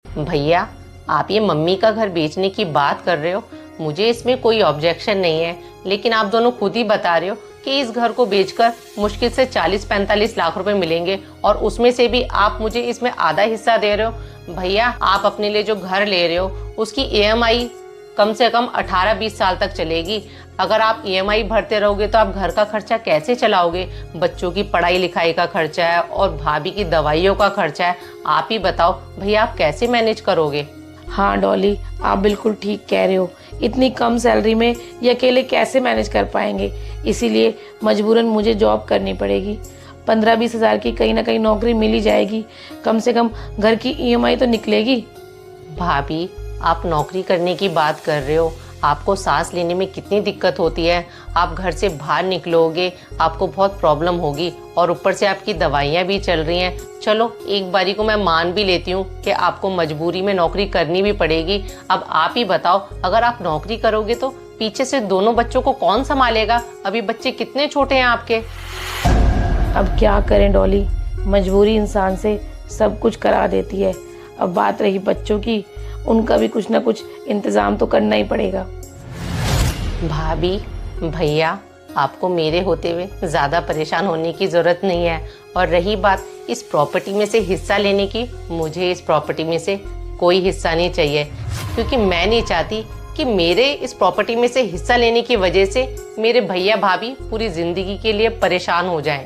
भैया, आप ये मम्मी का घर बेचने की बात कर रहे हो, मुझे इसमें कोई ऑब्जेक्शन नहीं है, लेकिन आप दोनों खुद ही बता रहे हो कि इस घर को बेचकर मुश्किल से 40-45 लाख रुपए मिलेंगे और उसमें से भी आप मुझे इसमें आधा हिस्सा दे रहे हो। भैया, आप अपने लिए जो घर ले रहे हो उसकी ईएमआई कम से कम 18-20 साल तक चलेगी। अगर आप ईएमआई भरते रहोगे तो आप घर का खर्चा कैसे चलाओगे? बच्चों की पढ़ाई लिखाई का खर्चा है और भाभी की दवाइयों का खर्चा है। आप ही बताओ भैया, आप कैसे मैनेज करोगे? हाँ डॉली, आप बिल्कुल ठीक कह रहे हो। इतनी कम सैलरी में ये अकेले कैसे मैनेज कर पाएंगे, इसीलिए मजबूरन मुझे जॉब करनी पड़ेगी। 15-20 हज़ार की कहीं ना कहीं नौकरी मिल ही जाएगी, कम से कम घर की ईएमआई तो निकलेगी। भाभी, आप नौकरी करने की बात कर रहे हो, आपको सांस लेने में कितनी दिक्कत होती है। आप घर से बाहर निकलोगे, आपको बहुत प्रॉब्लम होगी और ऊपर से आपकी दवाइयाँ भी चल रही हैं। चलो, एक बारी को मैं मान भी लेती हूँ कि आपको मजबूरी में नौकरी करनी भी पड़ेगी। अब आप ही बताओ, अगर आप नौकरी करोगे तो पीछे से दोनों बच्चों को कौन संभालेगा? अभी बच्चे कितने छोटे हैं आपके। अब क्या करें डॉली, मजबूरी इंसान से सब कुछ करा देती है। अब बात रही बच्चों की, उनका भी कुछ ना कुछ इंतज़ाम तो करना ही पड़ेगा। भाभी, भैया, आपको मेरे होते हुए ज़्यादा परेशान होने की ज़रूरत नहीं है। और रही बात इस प्रॉपर्टी में से हिस्सा लेने की, मुझे इस प्रॉपर्टी में से कोई हिस्सा नहीं चाहिए, क्योंकि मैं नहीं चाहती कि मेरे इस प्रॉपर्टी में से हिस्सा लेने की वजह से मेरे भैया भाभी पूरी ज़िंदगी के लिए परेशान हो जाएं।